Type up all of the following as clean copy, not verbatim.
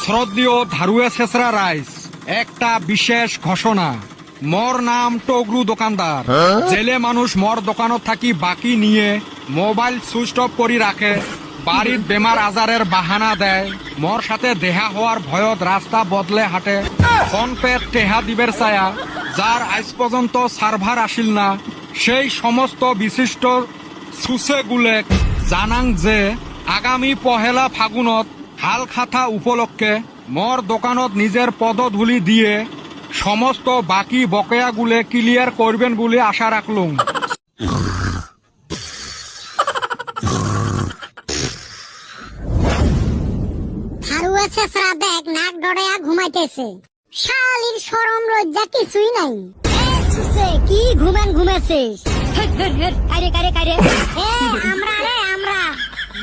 শ্রদ্ধেয় ধারুয়ে শেষরা রাইস একটা বিশেষ ঘোষণা। মোর নাম টগরু দোকানদার। জেলে মানুষ মোর দোকানত থাকি বাকি নিয়ে মোবাইল সুইচ অফ করে রাখে, বাড়ির বেমার আজারের বাহানা দেয়, মোর সাথে দেহা হওয়ার ভয়ত রাস্তা বদলে হাঁটে, ফোন পে টেহা দিবের ছায়া, যার আজ পর্যন্ত সার্ভার আসিল না, সেই সমস্ত বিশিষ্ট সুসেগুলে জানাং যে আগামী পহেলা ফাগুনত হালখাতা উপলক্ষে মোর দোকানত নিজের পদধূলি দিয়ে সমস্ত বাকি বকেয়াগুলে ক্লিয়ার করবেন বলে আশা রাখলুম। ধারুয়ে শেষরা দেখ নাক ডড়াইয়া ঘুমাইতেছে, শালির শরম লজ্জা কিছুই নাই। কি ঘুমেছিস? কারে কারে কারে আমরা রে আমরা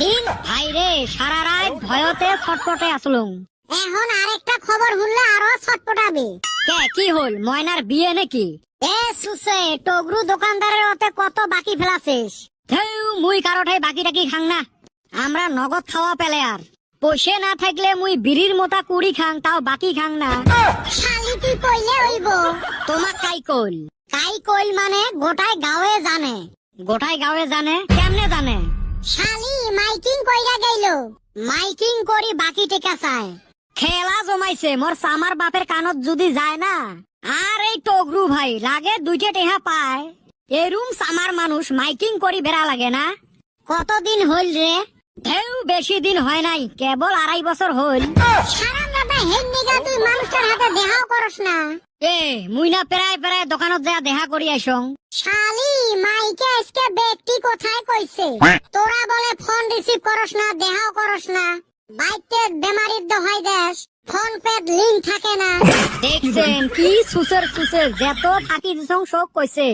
দিন ভাই রে সারা রাত ভয়তে ছটপটে আসলুম। এখন আরেকটা খবর শুনলে আরো ছটপটাবে। কে কি হল? ময়নার বিয়ে নাকি? সুসে টগরু দোকানদারের ওতে কত বাকি ফেলাছিস? মুই কারোঠাই বাকি টাকি খাং না, আমরা নগদ খাওয়া পেলে আর পয়সা না থাকলে মুই বিড়ির মোটা কুড়ি খাং, তাও বাকি খাং না। শালি তুই কইলে হইব, তোমাক কাই কইল মানে গোটায় গাঁয়ে জানে। গোটায় গাঁয়ে জানে? কেমনে জানে? শালি মাইকিং কইরা গেল, মাইকিং করি বাকি টেকা চায়। খেলা জমাইছে মোর সামার বাপের কানত যদি যায় না। আর এই টগরু ভাই লাগে দুইটা টেহা পায়, এরুম সামার মানুষ মাইকিং করি বেড়া লাগে না। কতদিন হইল রে? বেশি দিন হয় নাই, কেবল 2.5 বছর হইল। তুই মানুষটার হাতে দেহাও করস না। মুই না প্রায় প্রায় দোকানত যা দেখা করি আইসং। শালি মাইকে আজকে ব্যক্তি কোথায় কইছে তোরা বলে ফোন রিসিভ করস না, দেহাও করস না, বাইতে বেমারির দহাই দেশ, ফোন পে লিংক থাকে না। দেখছেন কি সুসের যত ফাঁকি দিছং সব কইছে।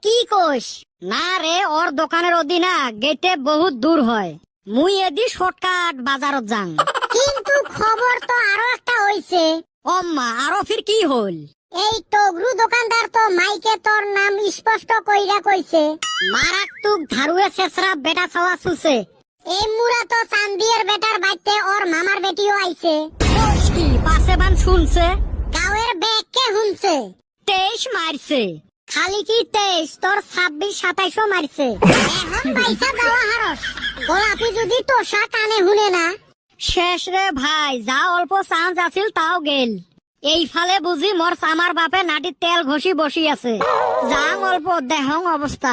কি কইস? না রে, ওর দোকানের অধীনা গেটে বহুত দূর হয়, মুই এদি শর্টকাট বাজারত যাং। কিন্তু খবর তো আরো একটা হইছে। ওম্মা, আরো ফির কি হল? এই টগরু দোকানদার তো মাইকে তোর নাম স্পষ্ট কইরা কইছে, মারাত্মক ধারুয়ে শেষরা বেটা ছাওয়া সুসে। এই মুরা তো চান্দিয়ের বেটার বাইতে ওর মামার বেটিও আইছে। কি পাশে বান শুনছে? গাঁয়ের ব্যাগকে শুনছে 23 মারছে। খালি কি 23, তোর 26-27ও মারছে। এখন পয়সা দেওয়া হারস, গোলাপি যদি তোষা কানে শুনে না। শেষ রে ভাই, যা অল্প চান্স আছিল তাও গেল। এই ফালে বুঝি মোর সামার বাপে নাটির তেল ঘষি বসি আছে, যাং অল্প দেহং অবস্থা।